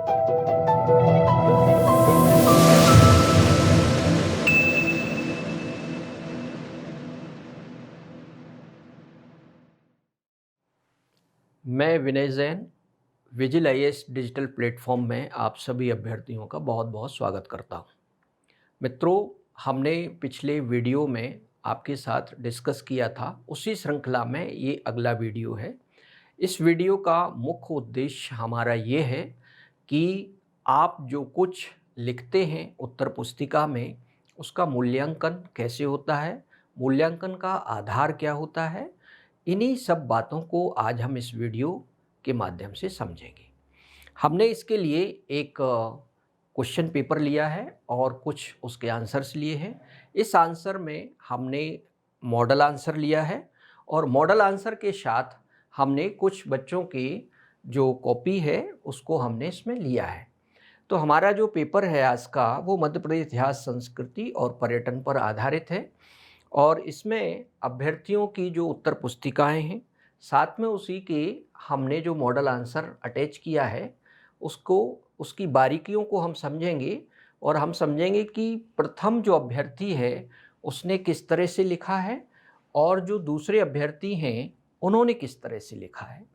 मैं Vinay Jain Vigil IAS digital platform में आप सभी अभ्यर्थियों का बहुत बहुत स्वागत करता हूं। मित्रों, हमने पिछले वीडियो में आपके साथ डिस्कस किया था, उसी श्रृंखला में ये अगला वीडियो है। इस वीडियो का मुख्य उद्देश्य हमारा ये है कि आप जो कुछ लिखते हैं उत्तर पुस्तिका में, उसका मूल्यांकन कैसे होता है, मूल्यांकन का आधार क्या होता है, इन्हीं सब बातों को आज हम इस वीडियो के माध्यम से समझेंगे। हमने इसके लिए एक क्वेश्चन पेपर लिया है और कुछ उसके आंसर्स लिए हैं। इस आंसर में हमने मॉडल आंसर लिया है और मॉडल आंसर के साथ हमने कुछ बच्चों की जो कॉपी है उसको हमने इसमें लिया है। तो हमारा जो पेपर है आज का वो मध्य प्रदेश इतिहास, संस्कृति और पर्यटन पर आधारित है और इसमें अभ्यर्थियों की जो उत्तर पुस्तिकाएं हैं, साथ में उसी के हमने जो मॉडल आंसर अटैच किया है उसको, उसकी बारीकियों को हम समझेंगे और हम समझेंगे कि प्रथम जो अभ्यर्थी है उसने किस तरह से लिखा है और जो दूसरे अभ्यर्थी हैं उन्होंने किस तरह से लिखा है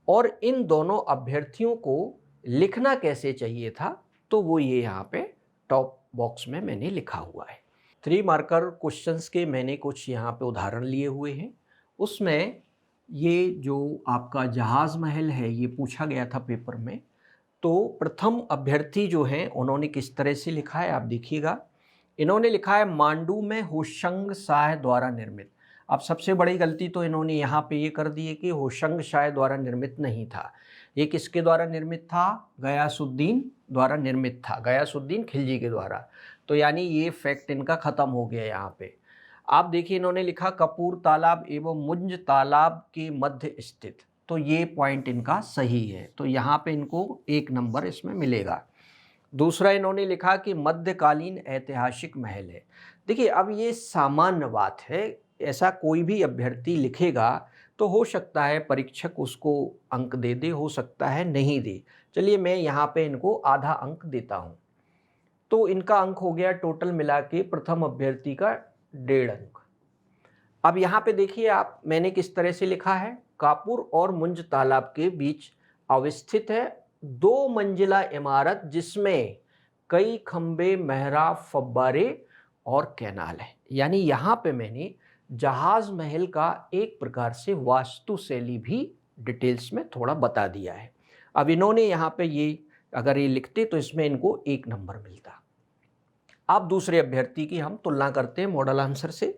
और इन दोनों अभ्यर्थियों को लिखना कैसे चाहिए था, तो वो ये यहाँ पे टॉप बॉक्स में मैंने लिखा हुआ है। 3 मार्कर क्वेश्चंस के मैंने कुछ यहाँ पे उदाहरण लिए हुए हैं। उसमें ये जो आपका जहाज़ महल है ये पूछा गया था पेपर में। तो प्रथम अभ्यर्थी जो हैं उन्होंने किस तरह से लिखा है आप देखिएगा। इन्होंने लिखा है मांडू में होशंग शाह द्वारा निर्मित। अब सबसे बड़ी गलती तो इन्होंने यहाँ पे ये कर दी है कि होशंग शाह द्वारा निर्मित नहीं था, ये किसके द्वारा निर्मित था, गयासुद्दीन द्वारा निर्मित था, गयासुद्दीन खिलजी के द्वारा। तो यानी ये फैक्ट इनका ख़त्म हो गया यहाँ पे। आप देखिए इन्होंने लिखा कपूर तालाब एवं मुंज तालाब के मध्य स्थित, तो ये पॉइंट इनका सही है, तो यहाँ पे इनको 1 नंबर इसमें मिलेगा। दूसरा इन्होंने लिखा कि मध्यकालीन ऐतिहासिक महल है। देखिए अब ये सामान्य बात है, ऐसा कोई भी अभ्यर्थी लिखेगा तो हो सकता है परीक्षक उसको अंक दे दे, हो सकता है नहीं दे। चलिए मैं यहाँ पे इनको आधा अंक देता हूँ, तो इनका अंक हो गया टोटल मिला के प्रथम अभ्यर्थी का 1.5 अंक। अब यहाँ पे देखिए आप, मैंने किस तरह से लिखा है, कापुर और मुंज तालाब के बीच अवस्थित है 2 मंजिला इमारत जिसमें कई खंबे, मेहराब, फव्वारे और कैनाल है। यानी यहाँ पे मैंने जहाज महल का एक प्रकार से वास्तुशैली भी डिटेल्स में थोड़ा बता दिया है। अब इन्होंने यहाँ पे ये अगर ये लिखते तो इसमें इनको 1 नंबर मिलता। अब दूसरे अभ्यर्थी की हम तुलना करते हैं मॉडल आंसर से।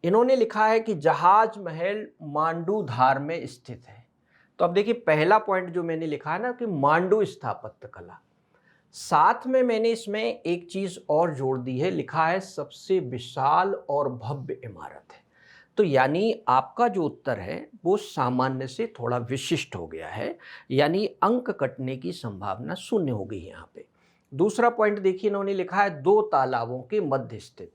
इन्होंने लिखा है कि जहाज महल मांडू धार में स्थित है। तो अब देखिए पहला पॉइंट जो मैंने लिखा है ना कि मांडू स्थापत्य कला, साथ में मैंने इसमें एक चीज और जोड़ दी है, लिखा है सबसे विशाल और भव्य इमारत है। तो यानी आपका जो उत्तर है वो सामान्य से थोड़ा विशिष्ट हो गया है, यानी अंक कटने की संभावना 0 हो गई यहाँ पे। दूसरा पॉइंट देखिए इन्होंने लिखा है 2 तालाबों के मध्य स्थित,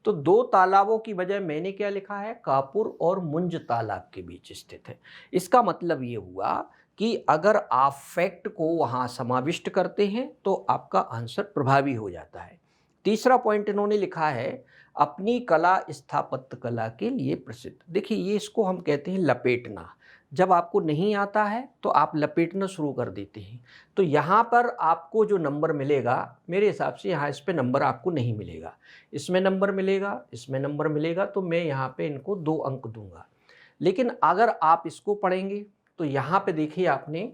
तो 2 तालाबों की बजाय मैंने क्या लिखा है, कापुर और मुंज तालाब के बीच स्थित है। इसका मतलब ये हुआ कि अगर आप फैक्ट को वहाँ समाविष्ट करते हैं तो आपका आंसर प्रभावी हो जाता है। तीसरा पॉइंट इन्होंने लिखा है अपनी कला स्थापत्य कला के लिए प्रसिद्ध। देखिए ये इसको हम कहते हैं लपेटना। जब आपको नहीं आता है तो आप लपेटना शुरू कर देते हैं, तो यहाँ पर आपको जो नंबर मिलेगा मेरे हिसाब से यहाँ इस पे नंबर आपको नहीं मिलेगा, इसमें नंबर मिलेगा, इसमें नंबर मिलेगा, तो मैं यहाँ पे इनको 2 अंक दूंगा। लेकिन अगर आप इसको पढ़ेंगे तो यहाँ पे देखिए आपने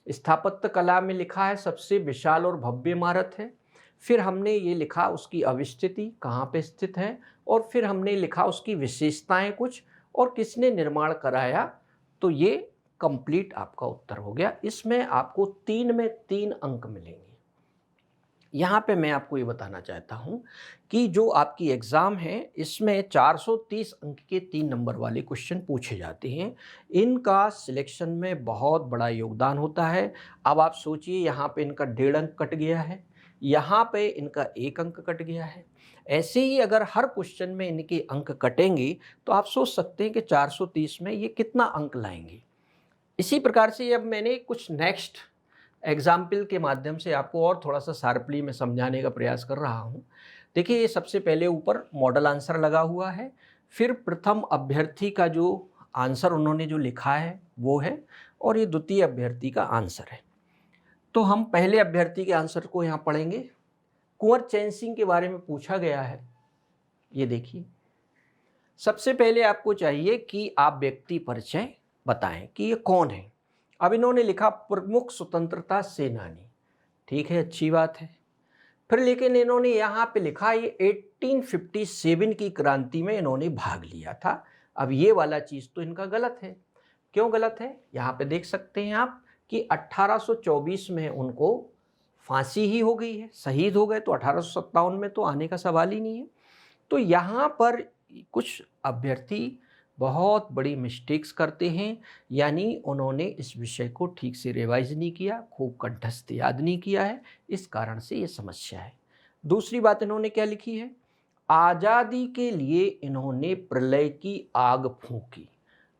स्थापत्य कला में लिखा है सबसे विशाल और भव्य इमारत है, फिर हमने ये लिखा उसकी अवस्थिति कहाँ पे स्थित है, और फिर हमने लिखा उसकी विशेषताएं कुछ और किसने निर्माण कराया। तो ये कंप्लीट आपका उत्तर हो गया। इसमें आपको 3 में 3 अंक मिलेंगे। यहाँ पे मैं आपको ये बताना चाहता हूँ कि जो आपकी एग्ज़ाम है इसमें 430 अंक के 3 नंबर वाले क्वेश्चन पूछे जाते हैं। इनका सिलेक्शन में बहुत बड़ा योगदान होता है। अब आप सोचिए यहाँ पे इनका 1.5 अंक कट गया है, यहाँ पे इनका 1 अंक कट गया है। ऐसे ही अगर हर क्वेश्चन में इनके अंक कटेंगे तो आप सोच सकते हैं कि 430 में ये कितना अंक लाएंगे। इसी प्रकार से अब मैंने कुछ नेक्स्ट एग्जाम्पल के माध्यम से आपको और थोड़ा सा शार्पली मैं समझाने का प्रयास कर रहा हूँ। देखिए, ये सबसे पहले ऊपर मॉडल आंसर लगा हुआ है, फिर प्रथम अभ्यर्थी का जो आंसर उन्होंने जो लिखा है वो है, और ये द्वितीय अभ्यर्थी का आंसर है। तो हम पहले अभ्यर्थी के आंसर को यहाँ पढ़ेंगे। कुंवर चैन सिंह के बारे में पूछा गया है। ये देखिए, सबसे पहले आपको चाहिए कि आप व्यक्ति परिचय बताएं कि ये कौन है। अब इन्होंने लिखा प्रमुख स्वतंत्रता सेनानी, ठीक है, अच्छी बात है। फिर लेकिन इन्होंने यहाँ पे लिखा ये 1857 की क्रांति में इन्होंने भाग लिया था। अब ये वाला चीज़ तो इनका गलत है। क्यों गलत है? यहाँ पे देख सकते हैं आप कि 1824 में उनको फांसी ही हो गई है, शहीद हो गए, तो 1857 में तो आने का सवाल ही नहीं है। तो यहाँ पर कुछ अभ्यर्थी बहुत बड़ी मिस्टेक्स करते हैं, यानी उन्होंने इस विषय को ठीक से रिवाइज नहीं किया, खूब कंठस्थ याद नहीं किया है, इस कारण से ये समस्या है। दूसरी बात इन्होंने क्या लिखी है? आज़ादी के लिए इन्होंने प्रलय की आग फूंकी।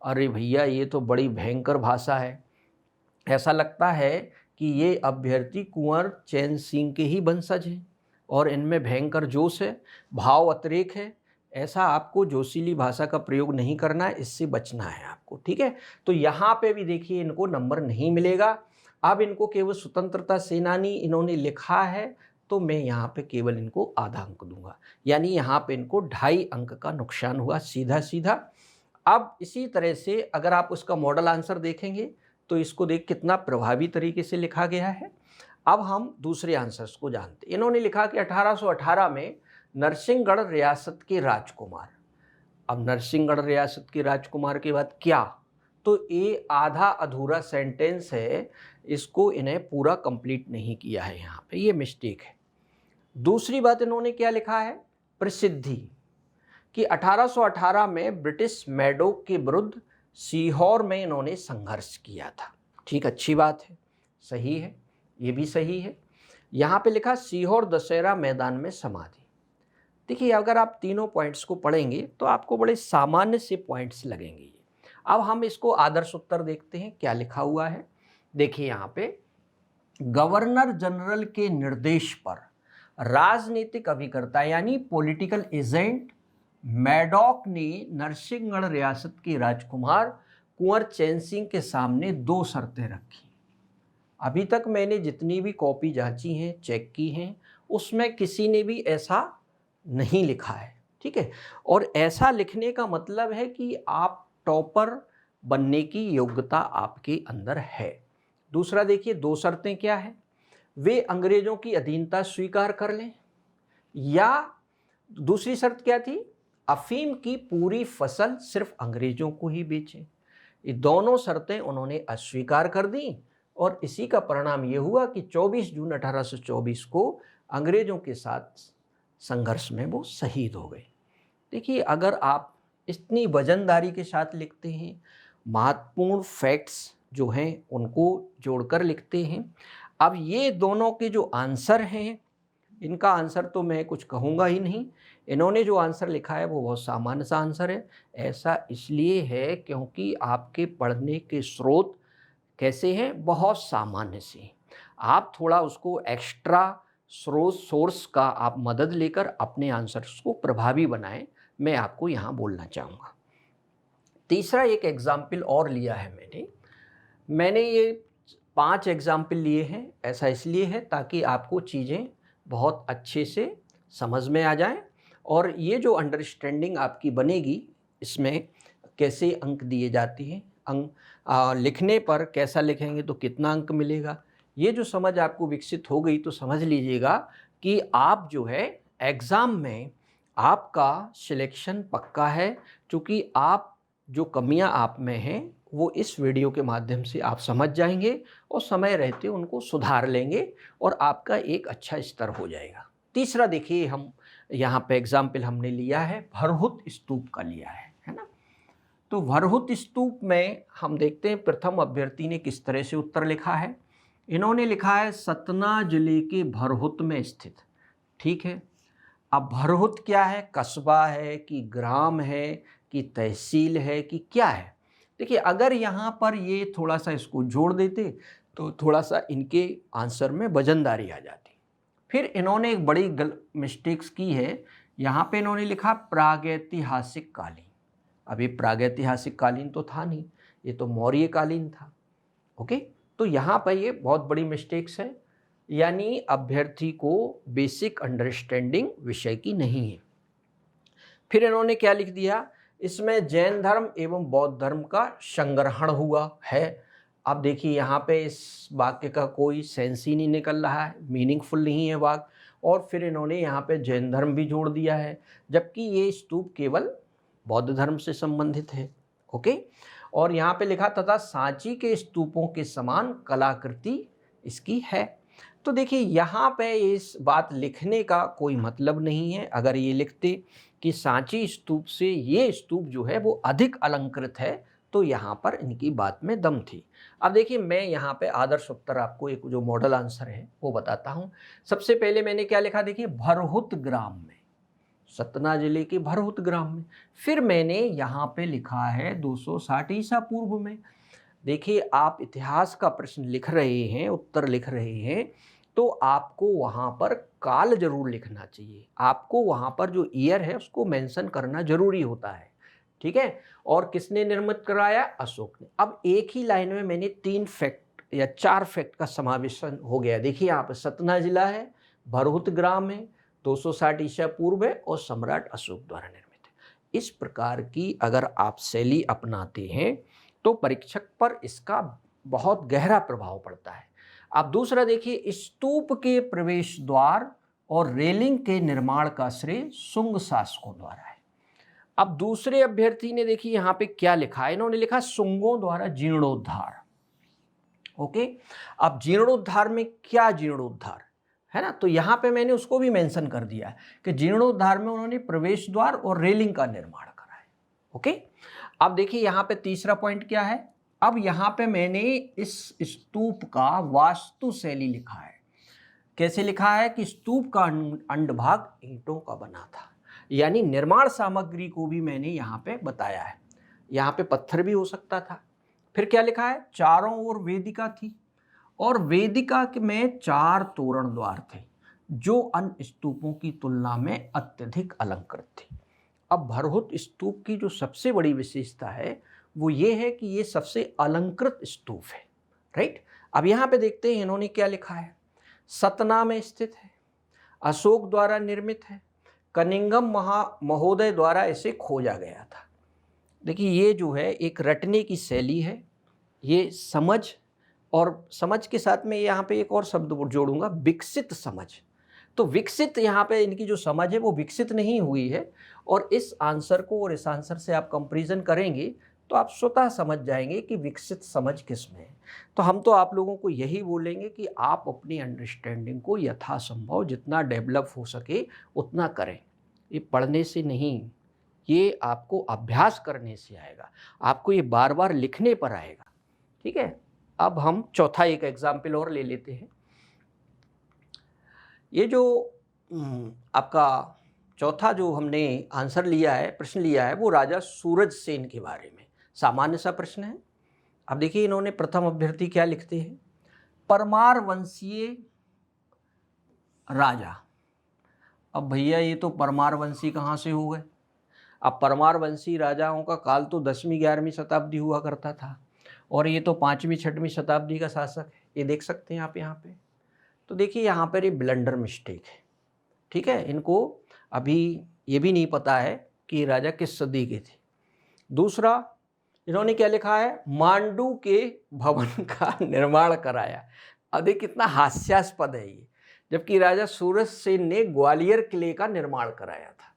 अरे भैया, ये तो बड़ी भयंकर भाषा है। ऐसा लगता है कि ये अभ्यर्थी कुंवर चैन सिंह के ही वंशज हैं और इनमें भयंकर जोश है, भाव अतिरेक है। ऐसा आपको जोशीली भाषा का प्रयोग नहीं करना है, इससे बचना है आपको, ठीक है। तो यहाँ पे भी देखिए इनको नंबर नहीं मिलेगा। अब इनको केवल स्वतंत्रता सेनानी इन्होंने लिखा है, तो मैं यहाँ पे केवल इनको आधा अंक दूंगा, यानी यहाँ पे इनको 2.5 अंक का नुकसान हुआ सीधा सीधा। अब इसी तरह से अगर आप उसका मॉडल आंसर देखेंगे तो इसको देख कितना प्रभावी तरीके से लिखा गया है। अब हम दूसरे आंसर्स को जानते हैं। इन्होंने लिखा कि 1818 में नरसिंहगढ़ रियासत के राजकुमार। अब नरसिंहगढ़ रियासत के राजकुमार के बाद क्या? तो ये आधा अधूरा सेंटेंस है, इसको इन्हें पूरा कंप्लीट नहीं किया है, यहाँ पे ये मिस्टेक है। दूसरी बात इन्होंने क्या लिखा है? प्रसिद्धि, कि 1818 में ब्रिटिश मैडोक के विरुद्ध सीहोर में इन्होंने संघर्ष किया था। ठीक, अच्छी बात है, सही है, ये भी सही है। यहाँ पे लिखा सीहोर दशहरा मैदान में समाधि। देखिए, अगर आप तीनों पॉइंट्स को पढ़ेंगे तो आपको बड़े सामान्य से पॉइंट्स लगेंगे। अब हम इसको आदर्श उत्तर देखते हैं, क्या लिखा हुआ है। देखिए यहाँ पे, गवर्नर जनरल के निर्देश पर राजनीतिक अभिकर्ता यानी पॉलिटिकल एजेंट मैडॉक ने नरसिंहगढ़ रियासत के राजकुमार कुंवर चैन सिंह के सामने 2 शर्तें रखी। अभी तक मैंने जितनी भी कॉपी जांची हैं, चेक की हैं, उसमें किसी ने भी ऐसा नहीं लिखा है, ठीक है। और ऐसा लिखने का मतलब है कि आप टॉपर बनने की योग्यता आपके अंदर है। दूसरा देखिए, 2 शर्तें क्या है? वे अंग्रेजों की अधीनता स्वीकार कर लें, या दूसरी शर्त क्या थी? अफीम की पूरी फसल सिर्फ अंग्रेजों को ही बेचें। ये दोनों शर्तें उन्होंने अस्वीकार कर दी और इसी का परिणाम ये हुआ कि 24 जून 1824 को अंग्रेजों के साथ संघर्ष में वो शहीद हो गए। देखिए, अगर आप इतनी वजनदारी के साथ लिखते हैं, महत्वपूर्ण फैक्ट्स जो हैं उनको जोड़कर लिखते हैं। अब ये दोनों के जो आंसर हैं, इनका आंसर तो मैं कुछ कहूँगा ही नहीं। इन्होंने जो आंसर लिखा है वो बहुत सामान्य सा आंसर है। ऐसा इसलिए है क्योंकि आपके पढ़ने के स्रोत कैसे हैं? बहुत सामान्य से। आप थोड़ा उसको एक्स्ट्रा सोर्स का आप मदद लेकर अपने आंसर्स को प्रभावी बनाएं, मैं आपको यहाँ बोलना चाहूँगा। तीसरा एक एग्जाम्पल और लिया है मैंने ये 5 एग्जाम्पल लिए हैं। ऐसा इसलिए है ताकि आपको चीज़ें बहुत अच्छे से समझ में आ जाएं, और ये जो अंडरस्टैंडिंग आपकी बनेगी, इसमें कैसे अंक दिए जाते हैं, लिखने पर कैसा लिखेंगे तो कितना अंक मिलेगा, ये जो समझ आपको विकसित हो गई तो समझ लीजिएगा कि आप जो है एग्ज़ाम में आपका सिलेक्शन पक्का है। क्योंकि आप जो कमियां आप में हैं वो इस वीडियो के माध्यम से आप समझ जाएंगे और समय रहते उनको सुधार लेंगे और आपका एक अच्छा स्तर हो जाएगा। तीसरा देखिए, हम यहाँ पे एग्जाम्पल हमने लिया है, भरहुत स्तूप का लिया है ना। तो भरहुत स्तूप में हम देखते हैं प्रथम अभ्यर्थी ने किस तरह से उत्तर लिखा है। इन्होंने लिखा है सतना जिले के भरहुत में स्थित। ठीक है, अब भरहुत क्या है? कस्बा है कि ग्राम है कि तहसील है कि क्या है? देखिए, अगर यहाँ पर ये थोड़ा सा इसको जोड़ देते तो थोड़ा सा इनके आंसर में वजनदारी आ जाती। फिर इन्होंने एक बड़ी मिस्टेक्स की है, यहाँ पे इन्होंने लिखा प्रागैतिहासिक कालीन। अभी प्रागैतिहासिक कालीन तो था नहीं, ये तो मौर्य कालीन था। ओके, तो यहाँ पर ये बहुत बड़ी मिस्टेक्स है, यानी अभ्यर्थी को बेसिक अंडरस्टैंडिंग विषय की नहीं है। फिर इन्होंने क्या लिख दिया, इसमें जैन धर्म एवं बौद्ध धर्म का संग्रहण हुआ है। अब देखिए यहाँ पे इस वाक्य का कोई सेंस ही नहीं निकल रहा है, मीनिंगफुल नहीं है वाक्य। और फिर इन्होंने यहाँ पे जैन धर्म भी जोड़ दिया है, जबकि ये स्तूप केवल बौद्ध धर्म से संबंधित है। ओके, और यहाँ पे लिखा तथा सांची के स्तूपों के समान कलाकृति इसकी है। तो देखिए यहाँ पे इस बात लिखने का कोई मतलब नहीं है। अगर ये लिखते कि सांची स्तूप से ये स्तूप जो है वो अधिक अलंकृत है, तो यहाँ पर इनकी बात में दम थी। अब देखिए मैं यहाँ पे आदर्श उत्तर आपको एक जो मॉडल आंसर है वो बताता हूँ। सबसे पहले मैंने क्या लिखा, देखिए भरहुत ग्राम में, सतना जिले के भरहुत ग्राम में। फिर मैंने यहाँ पे लिखा है 260 ईसा पूर्व में। देखिए आप इतिहास का प्रश्न लिख रहे हैं, उत्तर लिख रहे हैं, तो आपको वहाँ पर काल जरूर लिखना चाहिए। आपको वहाँ पर जो ईयर है उसको मेंशन करना जरूरी होता है, ठीक है। और किसने निर्मित कराया, अशोक ने। अब एक ही लाइन में मैंने 3 फैक्ट या 4 फैक्ट का समावेशन हो गया। देखिए यहाँ पर सतना जिला है, भरहुत ग्राम है, 260 ईसा पूर्व है और सम्राट अशोक द्वारा निर्मित है। इस प्रकार की अगर आप शैली अपनाते हैं तो परीक्षक पर इसका बहुत गहरा प्रभाव पड़ता है। अब दूसरा देखिए, स्तूप के प्रवेश द्वार और रेलिंग के निर्माण का श्रेय शुंग शासकों द्वारा है। अब दूसरे अभ्यर्थी ने देखिए यहाँ पे क्या लिखा है, इन्होंने लिखा शुंगों द्वारा जीर्णोद्धार। ओके, अब जीर्णोद्धार में क्या जीर्णोद्धार है ना, तो यहाँ पे मैंने उसको भी मेंशन कर दिया है कि जीर्णोद्धार में उन्होंने प्रवेश द्वार और रेलिंग का निर्माण करा है। ओके, अब देखिए यहाँ पे तीसरा पॉइंट क्या है, अब यहाँ पे मैंने इस स्तूप का वास्तु शैली लिखा है। कैसे लिखा है कि स्तूप का अंडभाग ईंटों का बना था, यानी निर्माण सामग्री को भी मैंने यहाँ पे बताया है। यहाँ पे पत्थर भी हो सकता था। फिर क्या लिखा है, चारों ओर वेदिका थी और वेदिका में 4 तोरण द्वार थे जो अन्य स्तूपों की तुलना में अत्यधिक अलंकृत थे। अब भरहुत स्तूप की जो सबसे बड़ी विशेषता है वो ये है कि ये सबसे अलंकृत स्तूप है, राइट। अब यहाँ पे देखते हैं इन्होंने क्या लिखा है, सतना में स्थित है, अशोक द्वारा निर्मित है, कनिंगम महोदय द्वारा इसे खोजा गया था। देखिए ये जो है एक रटने की शैली है, ये समझ, और समझ के साथ में यहाँ पे एक और शब्द जोड़ूंगा, विकसित समझ। तो विकसित यहाँ पे इनकी जो समझ है वो विकसित नहीं हुई है, और इस आंसर को और इस आंसर से आप कंपैरिजन करेंगे तो आप स्वतः समझ जाएंगे कि विकसित समझ किस में है। तो हम तो आप लोगों को यही बोलेंगे कि आप अपनी अंडरस्टैंडिंग को यथासंभव जितना डेवलप हो सके उतना करें। ये पढ़ने से नहीं, ये आपको अभ्यास करने से आएगा, आपको ये बार बार लिखने पर आएगा, ठीक है। अब हम चौथा एक एग्जाम्पल और ले लेते हैं। ये जो आपका चौथा जो हमने आंसर लिया है, प्रश्न लिया है, वो राजा सूरज सेन के बारे में सामान्य सा प्रश्न है। अब देखिए इन्होंने प्रथम अभ्यर्थी क्या लिखते हैं, परमार वंशीय राजा। अब भैया ये तो परमार वंशी कहाँ से हो गए। अब परमार वंशी राजाओं का काल तो 10वीं 11वीं शताब्दी हुआ करता था, और ये तो 5वीं 6वीं शताब्दी का शासक है। ये देख सकते हैं आप यहाँ पे। तो देखिए यहाँ पर ये ब्लंडर मिस्टेक है, ठीक है। इनको अभी ये भी नहीं पता है कि राजा किस सदी के थे। दूसरा इन्होंने क्या लिखा है, मांडू के भवन का निर्माण कराया। अब देखिए कितना हास्यास्पद है ये, जबकि राजा सूरज सेन ने ग्वालियर किले का निर्माण कराया था।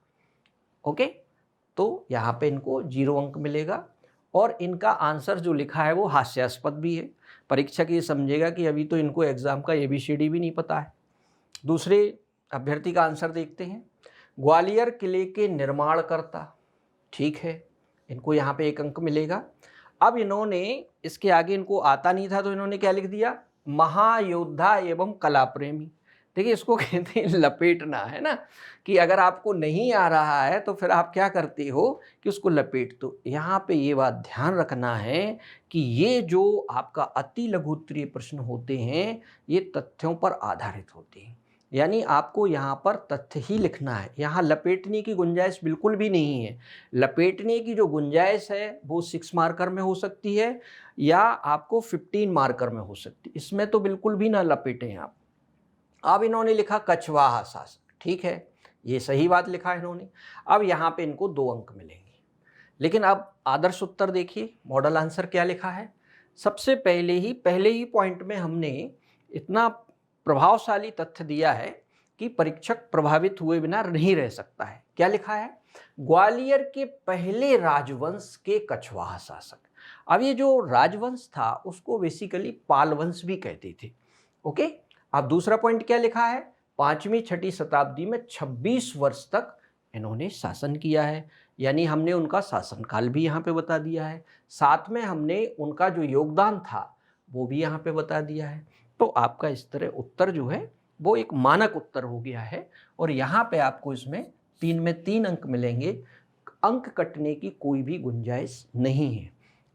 ओके, तो यहाँ पे इनको 0 अंक मिलेगा, और इनका आंसर जो लिखा है वो हास्यास्पद भी है। परीक्षक ये समझेगा कि अभी तो इनको एग्जाम का ABCD भी नहीं पता है। दूसरे अभ्यर्थी का आंसर देखते हैं, ग्वालियर किले के निर्माणकर्ता, ठीक है, इनको यहाँ पे 1 अंक मिलेगा। अब इन्होंने इसके आगे इनको आता नहीं था तो इन्होंने क्या लिख दिया, महायोद्धा एवं कला प्रेमी। देखिए इसको कहते हैं लपेटना, है ना, कि अगर आपको नहीं आ रहा है तो फिर आप क्या करते हो कि उसको लपेट दो। यहाँ पे ये बात ध्यान रखना है कि ये जो आपका अति लघु उत्तरीय प्रश्न होते हैं ये तथ्यों पर आधारित होते हैं, यानी आपको यहाँ पर तथ्य ही लिखना है। यहाँ लपेटने की गुंजाइश बिल्कुल भी नहीं है। लपेटने की जो गुंजाइश है वो 6 मार्कर में हो सकती है या आपको 15 मार्कर में हो सकती है, इसमें तो बिल्कुल भी ना लपेटें आप। अब इन्होंने लिखा कछवाहा शासक, ठीक है, ये सही बात लिखा है इन्होंने। अब यहाँ पे इनको 2 अंक मिलेंगे। लेकिन अब आदर्श उत्तर देखिए, मॉडल आंसर क्या लिखा है। सबसे पहले ही पॉइंट में हमने इतना प्रभावशाली तथ्य दिया है कि परीक्षक प्रभावित हुए बिना नहीं रह सकता है। क्या लिखा है, ग्वालियर के पहले राजवंश के कछवाहा शासक। अब ये जो राजवंश था उसको बेसिकली पाल वंश भी कहते थे। ओके, अब दूसरा पॉइंट क्या लिखा है, 5वीं 6वीं शताब्दी में 26 वर्ष तक इन्होंने शासन किया है, यानी हमने उनका शासनकाल भी यहाँ पे बता दिया है। साथ में हमने उनका जो योगदान था वो भी यहाँ पे बता दिया है। तो आपका इस तरह उत्तर जो है वो एक मानक उत्तर हो गया है और यहाँ पे आपको इसमें 3 में 3 अंक मिलेंगे। अंक कटने की कोई भी गुंजाइश नहीं है।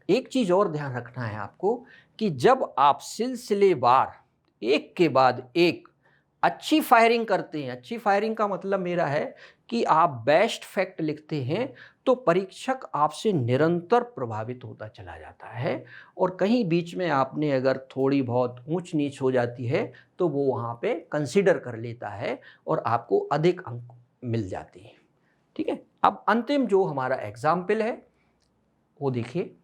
एक चीज़ और ध्यान रखना है आपको कि जब आप सिलसिलेवार एक के बाद एक अच्छी फायरिंग करते हैं, अच्छी फायरिंग का मतलब मेरा है कि आप बेस्ट फैक्ट लिखते हैं, तो परीक्षक आपसे निरंतर प्रभावित होता चला जाता है और कहीं बीच में आपने अगर थोड़ी बहुत ऊंच नीच हो जाती है तो वो वहाँ पे कंसीडर कर लेता है और आपको अधिक अंक मिल जाते हैं। ठीक है, अब अंतिम जो हमारा एग्जाम्पल है वो देखिए,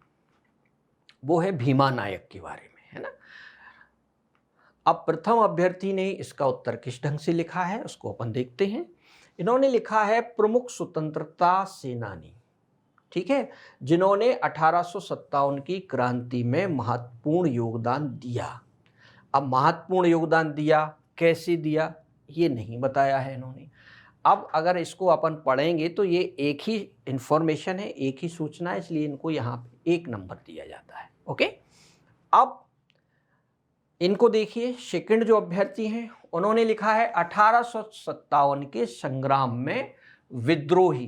वो है भीमा नायक के बारे में, है ना। अब प्रथम अभ्यर्थी ने इसका उत्तर किस ढंग से लिखा है उसको अपन देखते हैं। इन्होंने लिखा है प्रमुख स्वतंत्रता सेनानी, ठीक है, जिन्होंने 1857 की क्रांति में महत्वपूर्ण योगदान दिया। अब महत्वपूर्ण योगदान दिया, कैसे दिया ये नहीं बताया है इन्होंने। अब अगर इसको अपन पढ़ेंगे तो ये एक ही इंफॉर्मेशन है, एक ही सूचना है, इसलिए इनको यहाँ पे 1 नंबर दिया जाता है। ओके, अब इनको देखिए, सेकंड जो अभ्यर्थी हैं उन्होंने लिखा है 1857 के संग्राम में विद्रोही।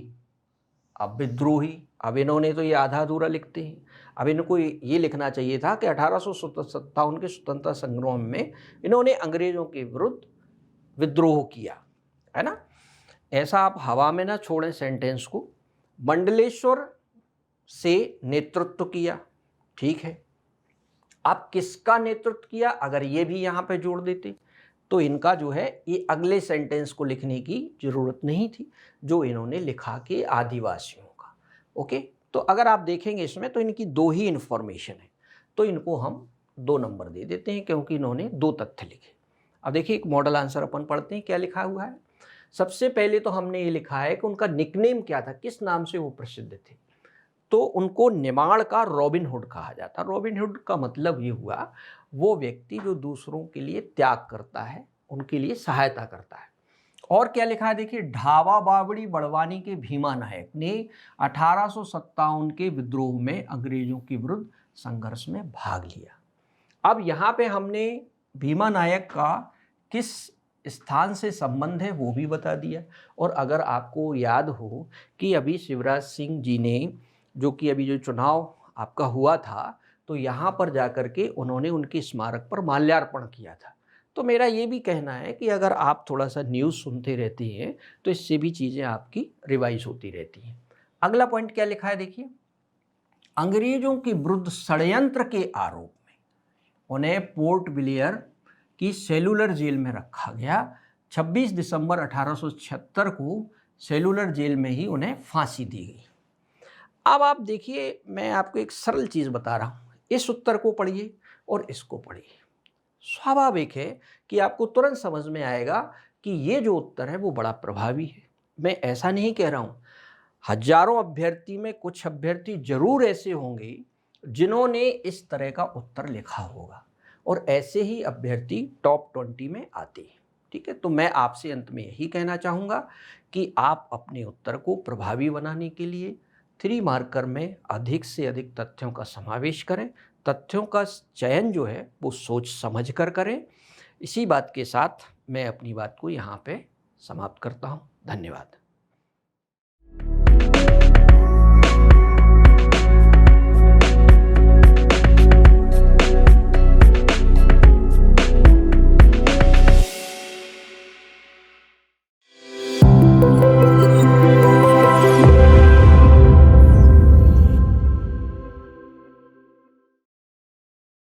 अब विद्रोही, अब इन्होंने तो ये आधा अधूरा लिखते हैं। अब इनको ये लिखना चाहिए था कि 1857 के स्वतंत्रता संग्राम में इन्होंने अंग्रेजों के विरुद्ध विद्रोह किया, है ना। ऐसा आप हवा में ना छोड़ें सेंटेंस को। मंडलेश्वर से नेतृत्व किया, ठीक है। आप किसका नेतृत्व किया, अगर ये भी यहाँ पे जोड़ देते तो इनका जो है ये अगले सेंटेंस को लिखने की जरूरत नहीं थी जो इन्होंने लिखा कि आदिवासियों का। ओके, तो अगर आप देखेंगे इसमें तो इनकी 2 ही इंफॉर्मेशन है, तो इनको हम 2 नंबर दे देते हैं क्योंकि इन्होंने 2 तथ्य लिखे। अब देखिए एक मॉडल आंसर अपन पढ़ते हैं, क्या लिखा हुआ है। सबसे पहले तो हमने ये लिखा है कि उनका निकनेम क्या था, किस नाम से वो प्रसिद्ध थे। तो उनको निमाड़ का रॉबिन हुड कहा जाता। रॉबिन हुड का मतलब ये हुआ वो व्यक्ति जो दूसरों के लिए त्याग करता है, उनके लिए सहायता करता है। और क्या लिखा है देखिए, ढाबा बावड़ी बड़वानी के भीमा नायक ने 1857 के विद्रोह में अंग्रेजों के विरुद्ध संघर्ष में भाग लिया। अब यहाँ पे हमने भीमा नायक का किस स्थान से संबंध है वो भी बता दिया। और अगर आपको याद हो कि अभी शिवराज सिंह जी ने जो कि अभी जो चुनाव आपका हुआ था तो यहाँ पर जाकर के उन्होंने उनके स्मारक पर माल्यार्पण किया था। तो मेरा ये भी कहना है कि अगर आप थोड़ा सा न्यूज़ सुनते रहते हैं तो इससे भी चीज़ें आपकी रिवाइज होती रहती हैं। अगला पॉइंट क्या लिखा है देखिए, अंग्रेजों के विरुद्ध षड्यंत्र के आरोप में उन्हें पोर्ट ब्लेयर की सेलुलर जेल में रखा गया। 26 दिसंबर 1876 को सेलुलर जेल में ही उन्हें फांसी दी गई। अब आप देखिए, मैं आपको एक सरल चीज़ बता रहा हूँ, इस उत्तर को पढ़िए और इसको पढ़िए। स्वाभाविक है कि आपको तुरंत समझ में आएगा कि ये जो उत्तर है वो बड़ा प्रभावी है। मैं ऐसा नहीं कह रहा हूँ, हजारों अभ्यर्थी में कुछ अभ्यर्थी जरूर ऐसे होंगे जिन्होंने इस तरह का उत्तर लिखा होगा और ऐसे ही अभ्यर्थी टॉप 20 में आते हैं। ठीक है, तो मैं आपसे अंत में यही कहना चाहूँगा कि आप अपने उत्तर को प्रभावी बनाने के लिए 3 मार्कर में अधिक से अधिक तथ्यों का समावेश करें। तथ्यों का चयन जो है वो सोच समझ कर करें। इसी बात के साथ मैं अपनी बात को यहाँ पे समाप्त करता हूँ। धन्यवाद।